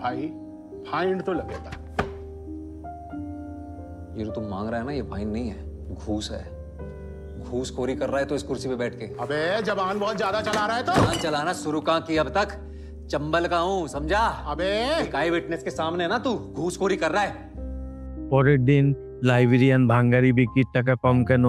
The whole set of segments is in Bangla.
भाई फाइन तो लगेगा। ये जो तुम मांग रहा है ना, ये फाइन नहीं है, घूस है। घूसखोरी कर रहा है तो इस कुर्सी पे बैठ के। अबे जबान बहुत ज्यादा चला रहा है तो। जबान चलाना शुरू कहाँ की अब तक? चंबल का हूँ, समझा? अबे काय विटनेस के सामने ना तू घूसखोरी कर रहा है। পরের দিন লাইব্রেরিয়ান ভাঙ্গারি বিক্রির টাকা কম কেন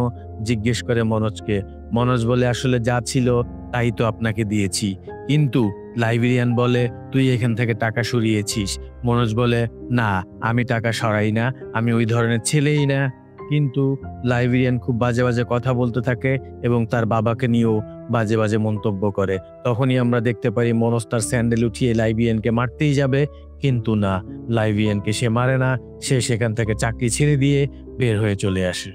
জিজ্ঞেস করে মনোজকে। মনোজ বলে আসলে যা ছিল তাই তো আপনাকে দিয়েছি। কিন্তু লাইব্রেরিয়ান বলে তুই এখান থেকে টাকা সরিয়েছিস। মনোজ বলে না, আমি টাকা সরাই না, আমি ওই ধরনের ছেলেই না। কিন্তু লাইব্রেরিয়ান খুব বাজে বাজে কথা বলতে থাকে এবং তার বাবাকে নিয়েও বাজে বাজে মন্তব্য করে। তখনই আমরা দেখতে পারি মনোজ তার স্যান্ডেল উঠিয়ে লাইব্রেরিয়ানকে মারতেই যাবে, কিন্তু না, লাইব্রেরিয়ানকে সে মারে না। সে সেখান থেকে চাকরি ছেড়ে দিয়ে বের হয়ে চলে আসে।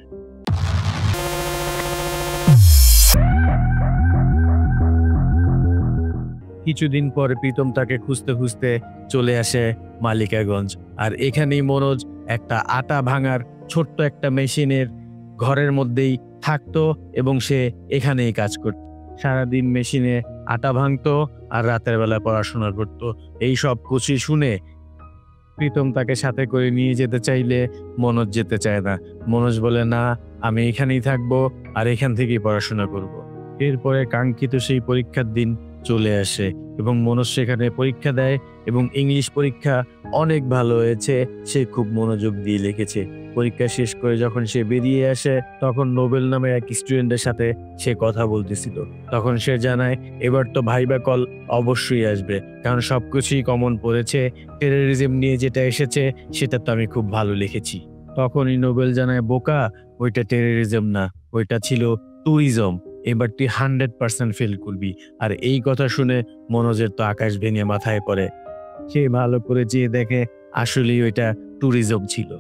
কিছুদিন পরে প্রীতম তাকে খুঁজতে খুঁজতে চলে আসে মালিকাগঞ্জ। আর এখানেই মনোজ একটা আটা ভাঙার ছোট্ট একটা মেশিনের ঘরের মধ্যেই থাকতো এবং সে এখানেই কাজ করত। সারাদিন মেশিনে আটা ভাঙতো আর রাতের বেলা পড়াশোনা করত। এই সব কিছু শুনে প্রীতম তাকে সাথে করে নিয়ে যেতে চাইলে মনোজ যেতে চায় না। মনোজ বলে না, আমি এখানেই থাকবো আর এখান থেকেই পড়াশোনা করব। এরপরে কাঙ্ক্ষিত সেই পরীক্ষার দিন চলে আসে এবং মনোজ সেখানে পরীক্ষা দেয় এবং ইংলিশ পরীক্ষা অনেক ভালো হয়েছে। সে খুব মনোযোগ দিয়ে লিখেছে। পরীক্ষা শেষ করে যখন সে বেরিয়ে আসে তখন নোবেল নামে এক স্টুডেন্টের সাথে সে কথা বলতেছিল। তখন সে জানায় এবার তো ভাইবা কল অবশ্যই আসবে, কারণ সবকিছুই কমন পড়েছে। টেররিজম নিয়ে যেটা এসেছে সেটা তো আমি খুব ভালো লিখেছি। তখনই নোবেল জানায় বোকা, ওইটা টেররিজম না, ওইটা ছিল ট্যুরিজম। এবার তুই 100% ফেল করবি। আর এই কথা শুনে মনোজের তো আকাশ ভেঙে মাথায় পড়ে। সে ভালো করে চেয়ে দেখে আসলেই ওইটা ট্যুরিজম ছিল।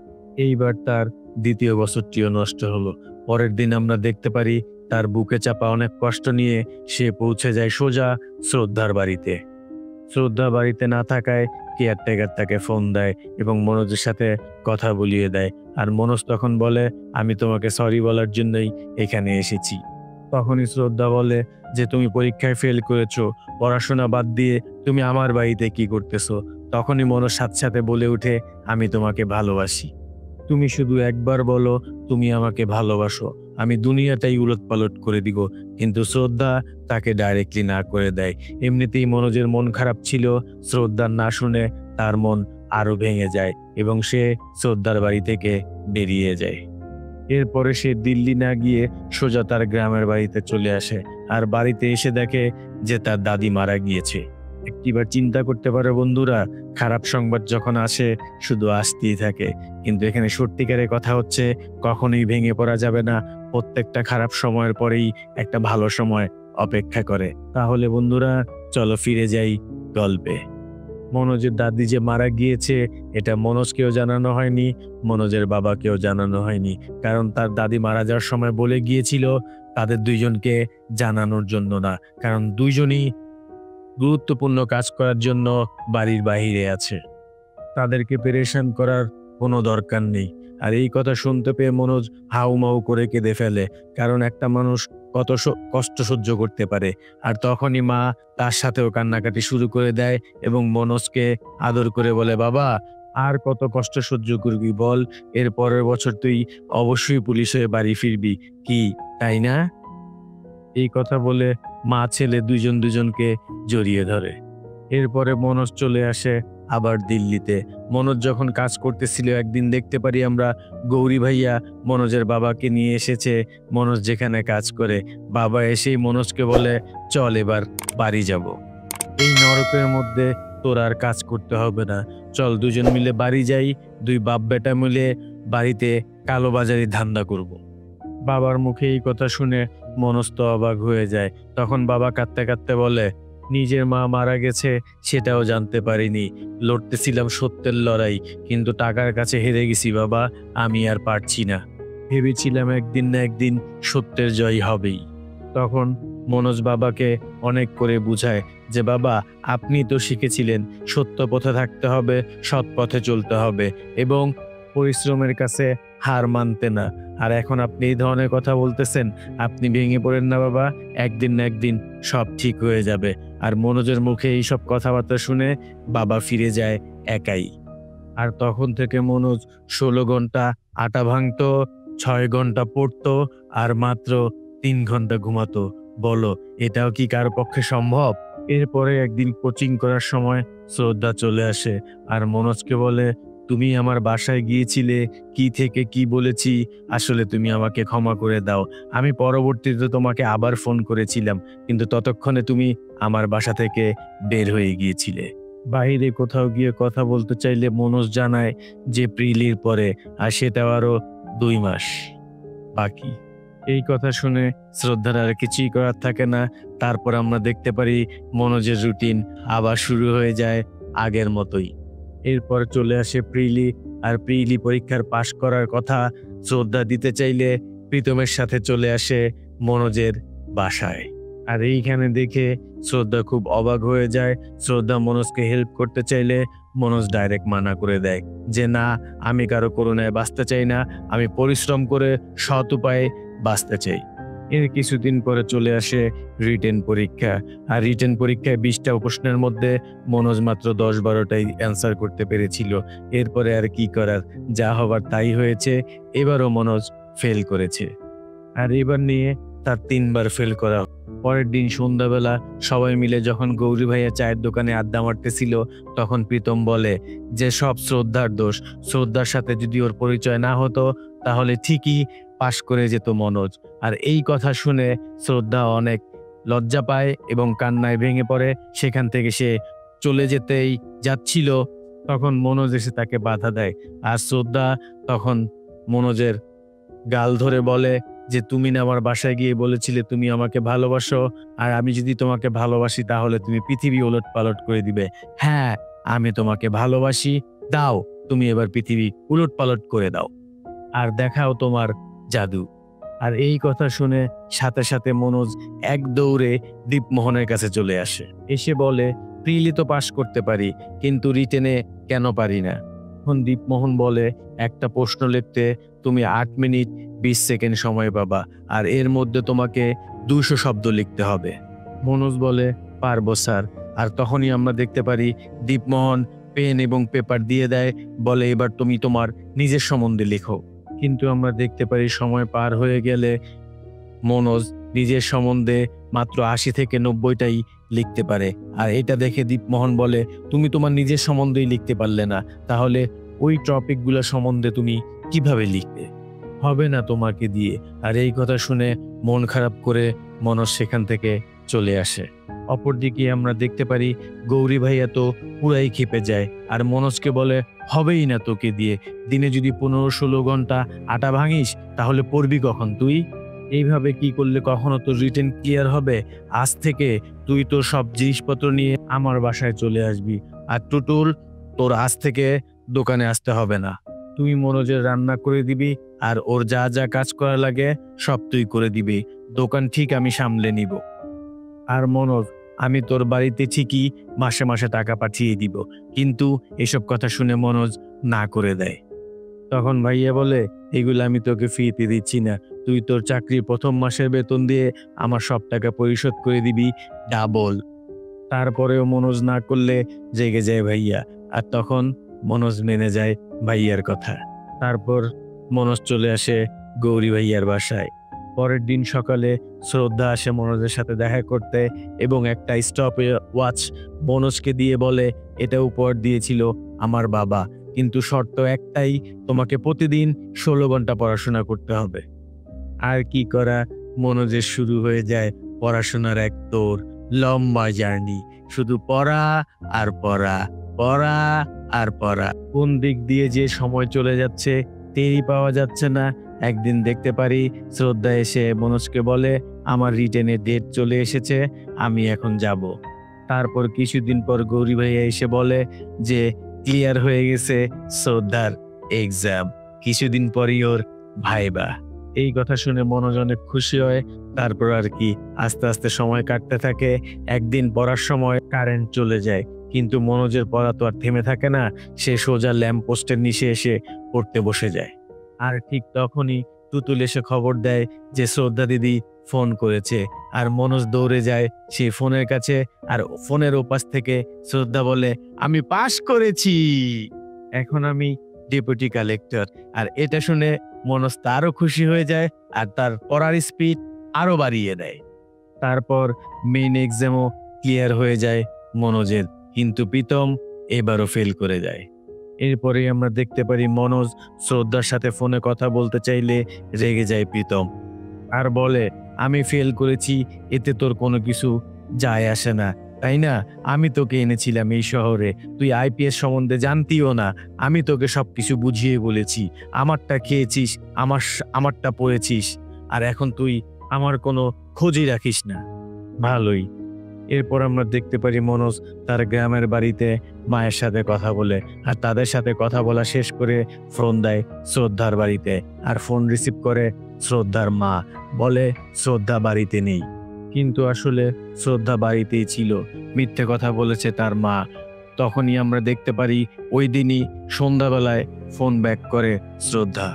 এইবার তার দ্বিতীয় বছরটিও নষ্ট হলো। পরের দিন আমরা দেখতে পারি তার বুকে চাপা অনেক কষ্ট নিয়ে সে পৌঁছে যায় সোজা শ্রদ্ধার বাড়িতে। শ্রদ্ধা বাড়িতে না থাকায় কেয়ারটেকার তাকে ফোন দেয় এবং মনোজের সাথে কথা বলিয়ে দেয়। আর মনোজ তখন বলে আমি তোমাকে সরি বলার জন্যই এখানে এসেছি। তখনই শ্রদ্ধা বলে যে তুমি পরীক্ষায় ফেল করেছো, পড়াশোনা বাদ দিয়ে তুমি আমার বাড়িতে কি করতেছো? তখনই মনোজ সাথে সাথে বলে ওঠে আমি তোমাকে ভালোবাসি। তুমি শুধু একবার বলো তুমি আমাকে ভালোবাসো, আমি দুনিয়াটাই উলটপালট করে দিব। কিন্তু শ্রদ্ধা তাকে ডাইরেক্টলি না করে দেয়। এমনিতেই মনোজের মন খারাপ ছিল। শ্রদ্ধার না শুনে তার মন আরো ভেঙে যায় এবং সে শ্রদ্ধার বাড়ি থেকে বেরিয়ে যায়। এরপরে সে দিল্লি না গিয়ে সোজা তার গ্রামের বাড়িতে চলে আসে। আর বাড়িতে এসে দেখে যে তার দাদি মারা গিয়েছে। একটিবার চিন্তা করতে পারে বন্ধুরা, খারাপ সংবাদ যখন আসে শুধু আসতেই থাকে, কিন্তু এখানে সত্যিকারের কথা হচ্ছে কখনোই ভেঙে পড়া যাবে না। প্রত্যেকটা খারাপ সময়ের পরেই একটা ভালো সময় অপেক্ষা করে। তাহলে বন্ধুরা চলো ফিরে যাই গল্পে। মনোজের দাদি যে মারা গিয়েছে এটা মনোজকেও জানানো হয়নি, মনোজের বাবাকেও জানানো হয়নি, কারণ তার দাদি মারা যাওয়ার সময় বলে গিয়েছিল তাদের দুইজনকে জানানোর জন্য না, কারণ দুইজনই গুরুত্বপূর্ণ কাজ করার জন্য বাড়ির বাইরে আছে। তাদেরকে পেরেশান করার কোনো দরকার নেই। আর এই কথা শুনতে পেয়ে মনোজ হাউমাউ করে কেঁদে ফেলে, কারণ একটা মানুষ কত কষ্ট সহ্য করতে পারে। আর তখনই মা তার সাথেও কান্নাকাটি শুরু করে দেয় এবং মনোজকে আদর করে বলে বাবা আর কত কষ্ট সহ্য করবি বল, এর পরের বছর তুই অবশ্যই পুলিশ হয়ে বাড়ি ফিরবি, কি তাই না? এই কথা বলে মা ছেলে দুজন দুজনকে জড়িয়ে ধরে। এরপরে মনোজ চলে আসে আবার দিল্লিতে। মনোজ যখন কাজ করতেছিল একদিন দেখতে পারি আমরা গৌরী ভাইয়া মনোজের বাবাকে নিয়ে এসেছে মনোজ যেখানে কাজ করে। বাবা এসেই মনোজকে বলে চল এবার বাড়ি যাব, এই নরকের মধ্যে তোর আর কাজ করতে হবে না, চল দুজন মিলে বাড়ি যাই, দুই বাপ বেটা মিলে বাড়িতে কালোবাজারি ধান্দা করব। বাবার মুখে এই কথা শুনে মনোজ তো অবাক হয়ে যায়। তখন বাবা কাঁদতে কাঁদতে বলে নিজের মা মারা গেছে সেটাও জানতে পারিনি, লড়তেছিলাম সত্যের লড়াই, কিন্তু টাকার কাছে হেরে গেছি বাবা, আমি আর পারছি না, ভেবেছিলাম একদিন না একদিন সত্যের জয় হবেই। তখন মনোজ বাবাকে অনেক করে বুঝায় যে বাবা আপনি তো শিখেছিলেন সত্য পথে থাকতে হবে, সৎ পথে চলতে হবে এবং পরিশ্রমের কাছে হার মানতে না। আর এখন আপনি এই ধরনের কথা বলতেছেন, আপনি ভেঙে পড়েন না বাবা, একদিন না একদিন সব ঠিক হয়ে যাবে। আর মনোজের মুখে এইসব কথাবার্তা শুনে বাবা ফিরে যায় একাই। আর তখন থেকে মনোজ 16 ঘন্টা আটা ভাঙতো, 6 ঘন্টা পড়তো আর মাত্র 3 ঘন্টা ঘুমাতো। বলো, এটাও কি কারো পক্ষে সম্ভব? এরপরে একদিন কোচিং করার সময় শ্রদ্ধা চলে আসে আর মনোজকে বলে, তুমি আমার বাসায় গিয়েছিলে, কি থেকে কি বলেছি, আসলে তুমি আমাকে ক্ষমা করে দাও। আমি পরবর্তীতে তোমাকে আবার ফোন করেছিলাম, কিন্তু ততক্ষণে তুমি আমার বাসা থেকে বের হয়ে গিয়েছিলে। বাইরে কোথাও গিয়ে কথা বলতে চাইলে মনোজ জানায় যে প্রিলির পরে, আর সেটাও আরো 2 মাস বাকি। এই কথা শুনে শ্রদ্ধার আর কিছুই করার থাকে না। তারপর আমরা দেখতে পারি মনোজের রুটিন আবার শুরু হয়ে যায় আগের মতোই। এরপর চলে আসে প্রিলি, আর প্রিলি পরীক্ষার পাশ করার কথা শ্রদ্ধা দিতে চাইলে প্রীতমের সাথে চলে আসে মনোজের বাসায়। আর এইখানে দেখে শ্রদ্ধা খুব অবাক হয়ে যায়। শ্রদ্ধা মনোজকে হেল্প করতে চাইলে মনোজ ডাইরেক্ট মানা করে দেয় যে না, আমি কারো করুণায় বাঁচতে চাই না, আমি পরিশ্রম করে সৎ উপায়ে বাঁচতে চাই। এর কিছুদিন পরে চলে আসে রিটেন পরীক্ষা। আর রিটেন পরীক্ষায় 20টা প্রশ্নের মধ্যে মনোজ মাত্র 10-12টাই অ্যান্সার করতে পেরেছিল। এরপরে আর কি করার, যা হবার তাই হয়েছে। এবারও মনোজ ফেল করেছে, আর এবার নিয়ে তার 3বার ফেল করা। পরের দিন সন্ধ্যাবেলা সবাই মিলে যখন গৌরী ভাইয়া চায়ের দোকানে আড্ডা মারতেছিল, তখন প্রীতম বলে যে সব শ্রদ্ধার দোষ। শ্রদ্ধার সাথে যদি ওর পরিচয় না হতো তাহলে ঠিকই পাশ করে যেত মনোজ। আর এই কথা শুনে শ্রদ্ধা অনেক লজ্জা পায় এবং কান্নায় ভেঙে পড়ে। সেখান থেকে সে চলে যেতেই যাচ্ছিল, তখন মনোজ এসে তাকে বাধা দেয়। আর শ্রদ্ধা তখন মনোজের গাল ধরে বলে যে তুমি না আমার বাসায় গিয়ে বলেছিলে তুমি আমাকে ভালোবাসো, আর আমি যদি তোমাকে ভালোবাসি তাহলে তুমি পৃথিবী ওলট পালট করে দিবে। হ্যাঁ, আমি তোমাকে ভালোবাসি, দাও তুমি এবার পৃথিবী উলট পালট করে দাও, আর দেখাও তোমার জাদু। আর এই কথা শুনে সাথে সাথে মনোজ এক দৌড়ে দীপমোহনের কাছে চলে আসে। এসে বলে, প্রিলি তো পাশ করতে পারি, কিন্তু রিটেনে কেন পারি না? তখন দীপমোহন বলে, একটা প্রশ্ন লিখতে তুমি 8 মিনিট 20 সেকেন্ড সময় পাবা, আর এর মধ্যে তোমাকে 200 শব্দ লিখতে হবে। মনোজ বলে, পারবো স্যার। আর তখনই আমরা দেখতে পারি দীপমোহন পেন এবং পেপার দিয়ে দেয়, বলে এবার তুমি তোমার নিজের সম্বন্ধে লেখো। কিন্তু আমরা দেখতে পারি সময় পার হয়ে গেলে মনোজ নিজের সম্বন্ধে মাত্র 80 থেকে 90টাই লিখতে পারে। আর এটা দেখে দীপমোহন বলে, তুমি তোমার নিজের সম্বন্ধেই লিখতে পারলে না, তাহলে ওই টপিকগুলো সম্বন্ধে তুমি কিভাবে লিখবে? হবে না তোমাকে দিয়ে। আর এই কথা শুনে মন খারাপ করে মনোজ সেখান থেকে চলে আসে। অপরদিকে আমরা দেখতে পারি গৌরী ভাইয়া তো পুরাই ক্ষেপে যায়, আর মনোজকে বলে, হবেই না তোকে দিয়ে। দিনে যদি 15-16 ঘন্টা আটা ভাঙিস তাহলে পড়বি কখন তুই? এইভাবে কি করলে কখনো তোর রিটেন ক্লিয়ার হবে? আজ থেকে তুই তোর সব জিনিসপত্র নিয়ে আমার বাসায় চলে আসবি। আর টুটুল, তোর আজ থেকে দোকানে আসতে হবে না। তুই মনোজের রান্না করে দিবি, আর ওর যা যা কাজ করা লাগে সব তুই করে দিবি। দোকান ঠিক আমি সামলে নিব। আর মনোজ, আমি তোর বাড়িতে ঠিকই মাসে মাসে টাকা পাঠিয়ে দিব। কিন্তু এসব কথা শুনে মনোজ না করে দেয়। তখন ভাইয়া বলে, এগুলো আমি তোকে ফ্রিতে দিচ্ছি না, তুই তোর চাকরির 1ম মাসের বেতন দিয়ে আমার সব টাকা পরিশোধ করে দিবি ডাবল। তারপরেও মনোজ না করলে জেগে যায় ভাইয়া, আর তখন মনোজ মেনে যায় ভাইয়ার কথা। তারপর মনোজ চলে আসে গৌরী ভাইয়ার বাসায়। পরের দিন সকালে শ্রদ্ধা আসে মনোজের সাথে দেখা করতে এবং একটা স্টপ ওয়াচ মনোজকে দিয়ে বলে, এটা উপহার দিয়েছিল আমার বাবা, কিন্তু শর্ত একটাই, তোমাকে প্রতিদিন 16 ঘন্টা পড়াশোনা করতে হবে। আর কি করা, মনোজের শুরু হয়ে যায় পড়াশোনার এক তোর লম্বা জার্নি। শুধু পড়া আর পড়া, পড়া আর পড়া। কোন দিক দিয়ে যে সময় চলে যাচ্ছে টেরই পাওয়া যাচ্ছে না। একদিন দেখতে পারি শ্রদ্ধা এসে মনোজকে বলে, আমার রিটেনের ডেট চলে এসেছে, আমি এখন যাব। তারপর কিছুদিন পর গৌরী ভাইয়া এসে বলে যে ক্লিয়ার হয়ে গেছে শ্রদ্ধার এক্সাম, কিছুদিন পরই ওর ভাইবা। এই কথা শুনে মনোজ অনেক খুশি হয়। তারপর আর কি আস্তে আস্তে সময় কাটতে থাকে। একদিন পড়ার সময় কারেন্ট চলে যায়, কিন্তু মনোজের পড়া তো আর থেমে থাকে না। সে সোজা ল্যাম্প পোস্টের নিচে এসে পড়তে বসে যায়। আর ঠিক তখনই তুতুল এসে খবর দেয় যে শ্রদ্ধা দিদি ফোন করেছে। আর মনোজ দৌড়ে যায় সেই ফোনের কাছে, আর ফোনের ওপাশ থেকে শ্রদ্ধা বলে, আমি পাশ করেছি, এখন আমি ডেপুটি কালেক্টর। আর এটা শুনে মনোজ আরো খুশি হয়ে যায় আর তার পড়ার স্পিড আরো বাড়িয়ে দেয়। তারপর মেইন এক্সামও ক্লিয়ার হয়ে যায় মনোজের, কিন্তু প্রীতম এবারও ফেল করে যায়। এরপরে আমরা দেখতে পারি মনোজ শ্রদ্ধার সাথে ফোনে কথা বলতে চাইলে রেগে যায় প্রীতম আর বলে, আমি ফেল করেছি, এতে তোর কোনো কিছু যায় আসে না, তাই না? আমি তোকে এনেছিলাম এই শহরে, তুই আইপিএস সম্বন্ধে জানতিও না, আমি তোকে সবকিছু বুঝিয়ে বলেছি, আমারটা খেয়েছিস, আমারটা পড়েছিস, আর এখন তুই আমার কোনো খোঁজই রাখিস না। ভালোই। এরপর আমরা দেখতে পারি মনোজ তার গ্রামের বাড়িতে মায়ের সাথে কথা বলে, আর তাদের সাথে কথা বলা শেষ করে ফোন দেয় শ্রদ্ধার বাড়িতে। আর ফোন রিসিভ করে শ্রদ্ধার মা, বলে শ্রদ্ধা বাড়িতে নেই, কিন্তু আসলে শ্রদ্ধা বাড়িতেই ছিল, মিথ্যে কথা বলেছে তার মা। তখনই আমরা দেখতে পারি ওই দিনই সন্ধ্যাবেলায় ফোন ব্যাক করে শ্রদ্ধা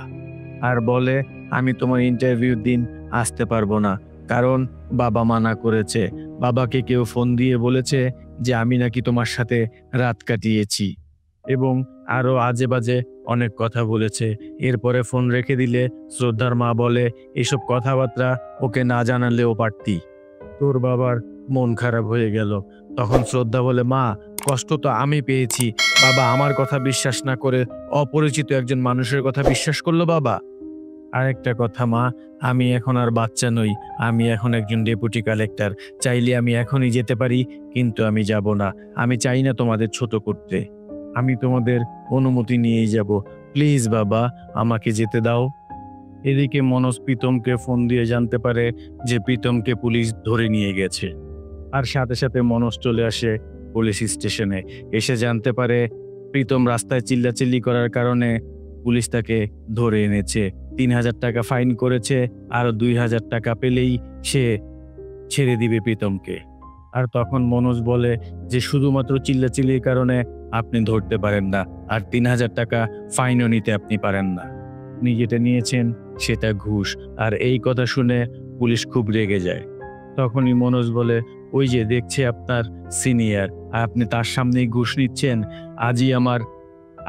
আর বলে, আমি তোমার ইন্টারভিউর দিন আসতে পারবো না, কারণ বাবা মানা করেছে। বাবাকে কেউ ফোন দিয়ে বলেছে যে আমি নাকি তোমার সাথে রাত কাটিয়েছি, এবং আরো আজে বাজে অনেক কথা বলেছে। এরপরে ফোন রেখে দিলে শ্রদ্ধার মা বলে, এসব কথাবার্তা ওকে না জানালেও পারতি, তোর বাবার মন খারাপ হয়ে গেল। তখন শ্রদ্ধা বলে, মা, কষ্ট তো আমি পেয়েছি, বাবা আমার কথা বিশ্বাস না করে অপরিচিত একজন মানুষের কথা বিশ্বাস করলো বাবা। আরেকটা কথা মা, আমি এখন আর বাচ্চা নই, আমি এখন একজন ডেপুটি কালেক্টর, চাইলে আমি এখনই যেতে পারি, কিন্তু আমি যাব না। আমি চাই না তোমাদের ছোট করতে, আমি তোমাদের অনুমতি নিয়েই যাব, প্লিজ বাবা আমাকে যেতে দাও। এদিকে মনোজ প্রীতমকে ফোন দিয়ে জানতে পারে যে প্রীতমকে পুলিশ ধরে নিয়ে গেছে, আর সাথে সাথে মনোজ চলে আসে পুলিশ স্টেশনে। এসে জানতে পারে প্রীতম রাস্তায় চিল্লাচিল্লি করার কারণে পুলিশ তাকে ধরে এনেছে, 3000 টাকা ফাইন করেছে, আর 2000 টাকা পেলেই সে ছেড়ে দিবে প্রীতমকে। আর তখন মনোজ বলে যে শুধুমাত্র চিল্লাচিল্লির কারণে আপনি ধরতে পারেন না, আর 3000 টাকা ফাইনও নিতে আপনি পারেন না, আপনি যেটা নিয়েছেন সেটা ঘুষ। আর এই কথা শুনে পুলিশ খুব রেগে যায়। তখনই মনোজ বলে, ওই যে দেখছে আপনার সিনিয়র, আর আপনি তার সামনেই ঘুষ নিচ্ছেন। আজই আমার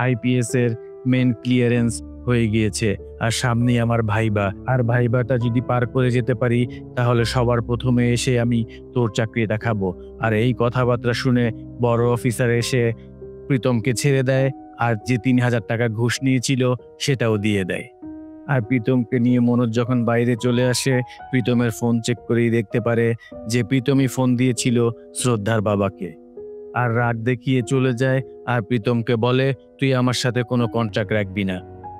আইপিএস এর মেন ক্লিয়ারেন্স হয়ে গিয়েছে, আর সামনেই আমার ভাইবা, আর ভাইবাটা যদি পার করে যেতে পারি তাহলে সবার প্রথমে এসে আমি তোর চাকরিটা খাবো। আর এই কথাবার্তা শুনে বড় অফিসার এসে প্রীতমকে ছেড়ে দেয়, আর যে 3000 টাকা ঘুষ নিয়েছিল সেটাও দিয়ে দেয়। আর প্রীতমকে নিয়ে মনোজ যখন বাইরে চলে আসে, প্রীতমের ফোন চেক করেই দেখতে পারে যে প্রীতমই ফোন দিয়েছিল শ্রদ্ধার বাবাকে, আর রাগ দেখিয়ে চলে যায়। আর প্রীতমকে বলে, তুই আমার সাথে কোনো কন্ট্রাক্ট রাখবি না।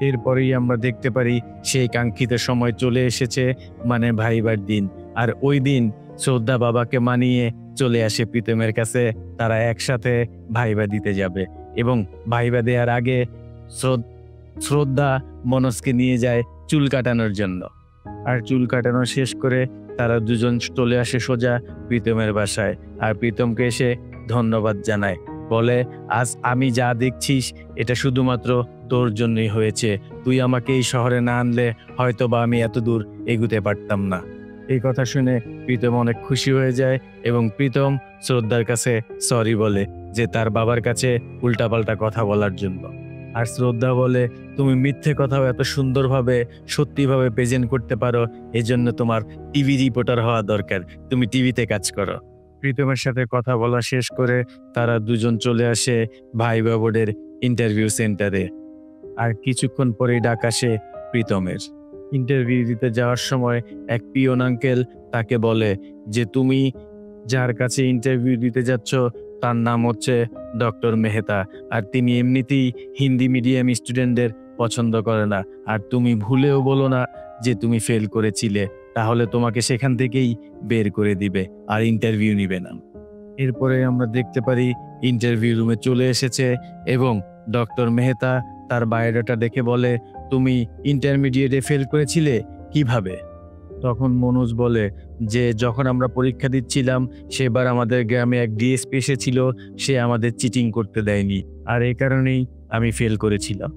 এরপরেই আমরা দেখতে পারি সেই কাঙ্ক্ষিত সময় চলে এসেছে, মানে ভাইবার দিন। আর ওই দিন শ্রদ্ধা বাবাকে মানিয়ে চলে আসে প্রীতমের কাছে, তারা একসাথে ভাইবা দিতে যাবে। এবং ভাইবা দেওয়ার আগে শ্রদ্ধা মনোজকে নিয়ে যায় চুল কাটানোর জন্য। আর চুল কাটানো শেষ করে তারা দুজন চলে আসে সোজা প্রীতমের বাসায়, আর প্রীতমকে এসে ধন্যবাদ জানায়, বলে, আজ আমি যা দেখছিস এটা শুধুমাত্র তোর জন্যই হয়েছে, তুই আমাকে এই শহরে না আনলে হয়তো বা আমি এত দূর এগুতে পারতাম না। এই কথা শুনে প্রীতম অনেক খুশি হয়ে যায়, এবং প্রীতম শ্রদ্ধার কাছে সরি বলে যে তার বাবার কাছে উল্টাপাল্টা কথা বলার জন্য। আর শ্রদ্ধা বলে, তুমি মিথ্যে কথাও এত সুন্দরভাবে সত্যিভাবে প্রেজেন্ট করতে পারো, এজন্য তোমার টিভি রিপোর্টার হওয়া দরকার, তুমি টিভিতে কাজ করো। প্রীতমের সাথে কথা বলা শেষ করে তারা দুজন চলে আসে ভাইবা বোর্ডের ইন্টারভিউ সেন্টারে। আর কিছুক্ষণ পরেই ডাক আসে প্রীতমের। ইন্টারভিউ দিতে যাওয়ার সময় এক পিয়ন আঙ্কেল তাকে বলে যে তুমি যার কাছে ইন্টারভিউ দিতে যাচ্ছ তার নাম হচ্ছে ডক্টর মেহতা, আর তিনি এমনিতেই হিন্দি মিডিয়াম স্টুডেন্টদের পছন্দ করে না, আর তুমি ভুলেও বলো না যে তুমি ফেল করেছিলে, তাহলে তোমাকে সেখান থেকেই বের করে দিবে আর ইন্টারভিউ নিবে না। এরপরে আমরা দেখতে পারি ইন্টারভিউ রুমে চলে এসেছে, এবং ডক্টর মেহতা তার বায়োডাটা দেখে বলে, তুমি ইন্টারমিডিয়েটে ফেল করেছিলে কিভাবে? তখন মনোজ বলে যে যখন আমরা পরীক্ষা দিচ্ছিলাম সেবার আমাদের গ্রামে এক ডিএসপি এসেছিল, সে আমাদের চিটিং করতে দেয়নি, আর এই কারণেই আমি ফেল করেছিলাম।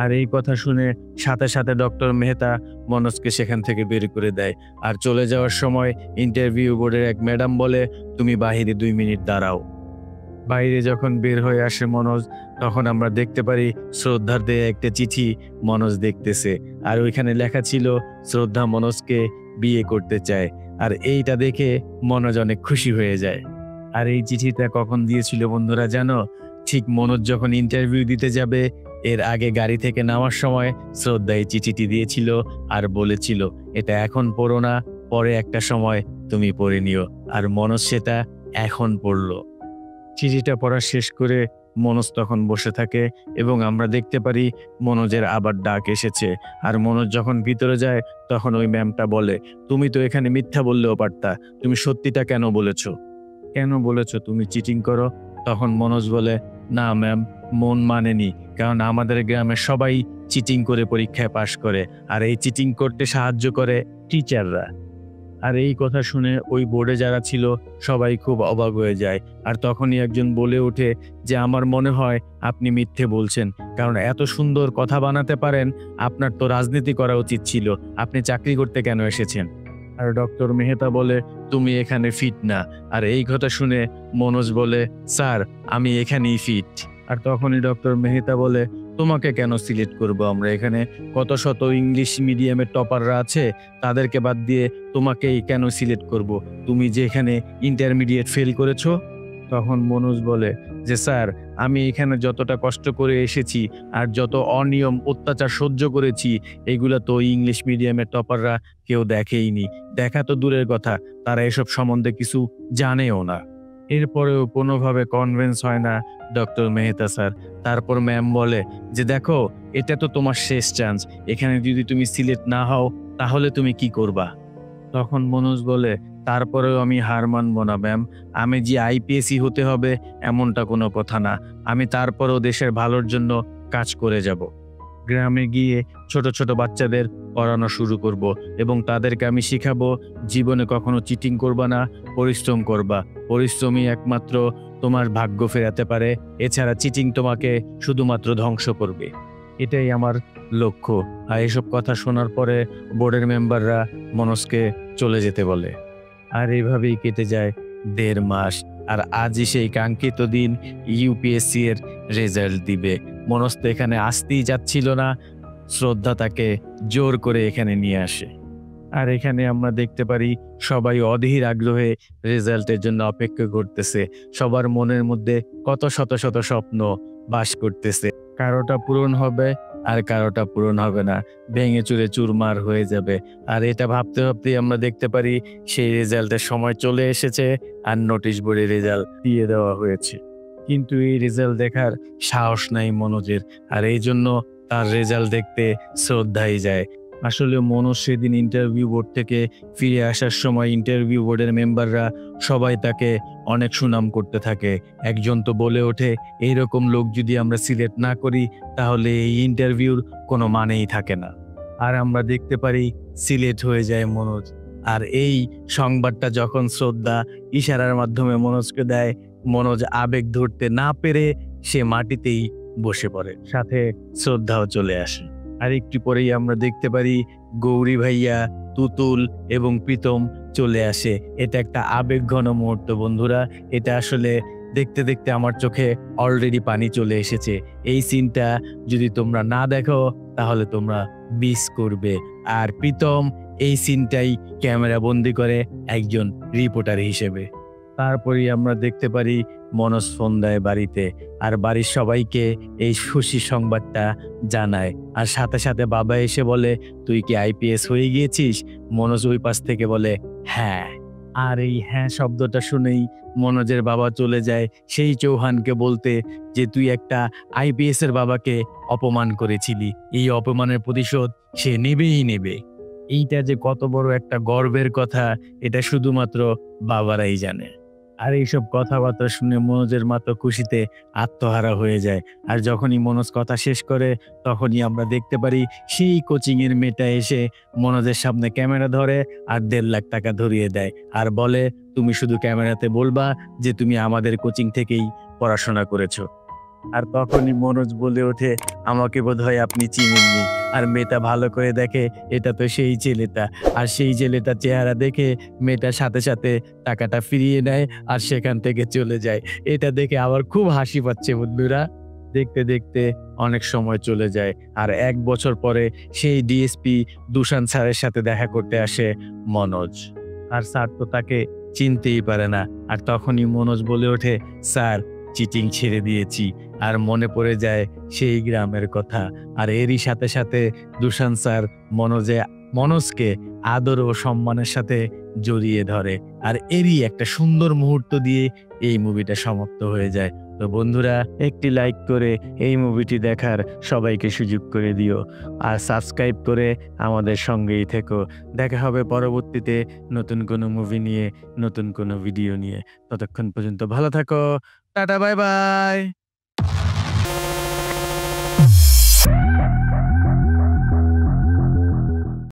আর এই কথা শুনে সাথে সাথে ডক্টর মেহতা মনোজকে সেখান থেকে বের করে দেয়। আর চলে যাওয়ার সময় ইন্টারভিউ বোর্ডের এক ম্যাডাম বলে, তুমি বাহিরে 2 মিনিট দাঁড়াও। বাইরে যখন বের হয়ে আসে মনোজ, তখন আমরা দেখতে পারি শ্রদ্ধার দেয়া একটা চিঠি মনোজ দেখতেছে। আর ওইখানে লেখা ছিল, শ্রদ্ধা মনোজকে বিয়ে করতে চায়। আর এইটা দেখে মনোজ অনেক খুশি হয়ে যায়। আর এই চিঠিটা কখন দিয়েছিল বন্ধুরা জানো? ঠিক মনোজ যখন ইন্টারভিউ দিতে যাবে এর আগে গাড়ি থেকে নামার সময় শ্রদ্ধা এই চিঠিটি দিয়েছিল আর বলেছিল, এটা এখন পড়ো না, পরে একটা সময় তুমি পড়ে নিও। আর মনোজ সেটা এখন পড়লো। চিঠিটা পড়া শেষ করে মনোজ তখন বসে থাকে এবং আমরা দেখতে পারি মনোজের আবার ডাক এসেছে। আর মনোজ যখন ভিতরে যায় তখন ওই ম্যামটা বলে, তুমি তো এখানে মিথ্যা বললেও পারতা, তুমি সত্যিটা কেন বলেছো? কেন বলেছো তুমি চিটিং করো? তখন মনোজ বলে, না ম্যাম, মন মানেনি, কারণ আমাদের গ্রামে সবাই চিটিং করে পরীক্ষায় পাশ করে, আর এই চিটিং করতে সাহায্য করে টিচাররা। আর এই কথা শুনে ওই বোর্ডে যারা ছিল সবাই খুব অবাক হয়ে যায়। আর তখনই একজন বলে ওঠে যে, আমার মনে হয় আপনি মিথ্যে বলছেন, কারণ এত সুন্দর কথা বানাতে পারেন, আপনার তো রাজনীতি করা উচিত ছিল, আপনি চাকরি করতে কেন এসেছেন? আর ডক্টর মেহতা বলে, তুমি এখানে ফিট না। আর এই কথা শুনে মনোজ বলে, স্যার আমি এখানেই ফিট। আর তখনই ডক্টর মেহতা বলে, তোমাকে কেন সিলেক্ট করব আমরা? এখানে কত শত ইংলিশ মিডিয়ামের টপাররা আছে, তাদেরকে বাদ দিয়ে তোমাকেই কেন সিলেক্ট করব? তুমি যে এখানে ইন্টারমিডিয়েট ফেল করেছো। তখন মনোজ বলে যে, স্যার আমি এখানে যতটা কষ্ট করে এসেছি আর যত অনিয়ম অত্যাচার সহ্য করেছি, এগুলো তো ইংলিশ মিডিয়ামের টপাররা কেউ দেখেইনি। দেখা তো দূরের কথা, তারা এসব সম্বন্ধে কিছু জানেও না। এরপরেও কোনোভাবে কনভিন্স হয় না ডক্টর মেহতা স্যার। তারপর ম্যাম বলে যে, দেখো এটা তো তোমার শেষ চান্স, এখানে যদি তুমি সিলেক্ট না হও তাহলে তুমি কি করবা? তখন মনোজ বলে, তারপরেও আমি হার মানবো না ম্যাম, আমি যে আইপিএসই হতে হবে এমনটা কোনো কথা না, আমি তারপরেও দেশের ভালোর জন্য কাজ করে যাব। গ্রামে গিয়ে ছোট ছোট বাচ্চাদের পড়ানো শুরু করব এবং তাদেরকে আমি শিখাবো, জীবনে কখনো চিটিং করবা না, পরিশ্রম করবা। পরিশ্রমই একমাত্র তোমার ভাগ্য ফেরাতে পারে, এছাড়া চিটিং তোমাকে শুধুমাত্র ধ্বংস করবে। এটাই আমার লক্ষ্য। আর এসব কথা শোনার পরে বোর্ডের মেম্বাররা মনোজকে চলে যেতে বলে। আর এইভাবেই কেটে যায় 1.5 মাস। আর আজই সেই কাঙ্ক্ষিত দিন, ইউপিএসসি এর রেজাল্ট দিবে। মনোজ তো এখানে আসতেই যাচ্ছিল না, শ্রদ্ধা তাকে জোর করে এখানে নিয়ে আসে। আর এখানে আমরা দেখতে পারি সবাই অধীর আগ্রহে রেজাল্টের জন্য অপেক্ষা করতেছে। সবার মনের মধ্যে কত শত শত স্বপ্ন বাস করতেছে, কারোটা পূরণ হবে আর কারোটা পূরণ হবে না, ভেঙে চুরে চুরমার হয়ে যাবে। আর এটা ভাবতে ভাবতেই আমরা দেখতে পারি সেই রেজাল্টের সময় চলে এসেছে আর নোটিশ বোর্ডে রেজাল্ট দিয়ে দেওয়া হয়েছে। কিন্তু এই রেজাল্ট দেখার সাহস নাই মনোজের, আর এই জন্য তার রেজাল্ট দেখতে শ্রদ্ধাই যায়। আসলে মনোজ সেদিন ইন্টারভিউ বোর্ড থেকে ফিরে আসার সময় ইন্টারভিউ বোর্ডের মেম্বাররা সবাই তাকে অনেক সুনাম করতে থাকে। একজন তো বলে ওঠে, এইরকম লোক যদি আমরা সিলেক্ট না করি তাহলে এই ইন্টারভিউর কোনো মানেই থাকে না। আর আমরা দেখতে পারি সিলেক্ট হয়ে যায় মনোজ। আর এই সংবাদটা যখন শ্রদ্ধা ইশারার মাধ্যমে মনোজকে দেয়, মনোজ আবেগ ধরতে না পেরে সে মাটিতেই বসে পড়ে, সাথে শ্রদ্ধাও চলে আসে। আর একটু পরেই আমরা দেখতে পারি গৌরী ভাইয়া, তুতুল এবং প্রীতম চলে আসে। এটা একটা আবেগঘন মুহূর্ত বন্ধুরা। এটা আসলে দেখতে দেখতে আমার চোখে অলরেডি পানি চলে এসেছে। এই সিনটা যদি তোমরা না দেখো তাহলে তোমরা মিস করবে। আর প্রীতম এই সিনটাই ক্যামেরা বন্দি করে একজন রিপোর্টার হিসেবে। তারপরেই আমরা দেখতে পারি মনোজ ফোন দেয় বাড়িতে, আর বাড়ির সবাইকে এই খুশি সংবাদটা জানায়। আর সাথে সাথে বাবা এসে বলে, তুই কি আইপিএস হয়ে গিয়েছিস? মনোজ ওই পাশ থেকে বলে, হ্যাঁ। আর এই হ্যাঁ শব্দটা শুনেই মনোজের বাবা চলে যায় সেই চৌহানকে বলতে যে, তুই একটা আইপিএস এর বাবাকে অপমান করেছিলি, এই অপমানের প্রতিশোধ সে নেবেই নেবে। এইটা যে কত বড় একটা গর্বের কথা, এটা শুধুমাত্র বাবারাই জানে। আর এইসব কথাবার্তা শুনে মনোজের মা তো খুশিতে আত্মহারা হয়ে যায়। আর যখনই মনোজ কথা শেষ করে তখনই আমরা দেখতে পারি সেই কোচিং এর মেয়েটা এসে মনোজের সামনে ক্যামেরা ধরে আর 1.5 লাখ টাকা ধরিয়ে দেয় আর বলে, তুমি শুধু ক্যামেরাতে বলবা যে তুমি আমাদের কোচিং থেকেই পড়াশোনা করেছো। আর তখনই মনোজ বলে ওঠে, আমাকে বোধহয় আপনি চিনেননি। আর মেয়েটা ভালো করে দেখে এটা তো সেই ছেলেটা। আর সেই ছেলেটার চেহারা দেখে মেয়েটার সাথে সাথে টাকাটা ফিরিয়ে নেয় আর সেখান থেকে চলে যায়। এটা দেখে আমার খুব হাসি পাচ্ছে বন্ধুরা। দেখতে দেখতে অনেক সময় চলে যায় আর ১ বছর পরে সেই ডিএসপি দুশান স্যারের সাথে দেখা করতে আসে মনোজ। আর স্যার তো তাকে চিনতেই পারে না। আর তখনই মনোজ বলে ওঠে, স্যার চিটিং ছেড়ে দিয়েছি। আর মনে পড়ে যায় সেই গ্রামের কথা। আর এরই সাথে সাথে দুশান স্যার মনোজকে আদর ও সম্মানের সাথে জড়িয়ে ধরে। আর এরই একটা সুন্দর মুহূর্ত দিয়ে এই মুভিটা সমাপ্ত হয়ে যায়। তো বন্ধুরা, একটি লাইক করে এই মুভিটি দেখার সবাইকে সুযোগ করে দিও। আর সাবস্ক্রাইব করে আমাদের সঙ্গেই থেকো। দেখা হবে পরবর্তীতে নতুন কোনো মুভি নিয়ে, নতুন কোনো ভিডিও নিয়ে। ততক্ষণ পর্যন্ত ভালো থাকো। Tata, bye bye.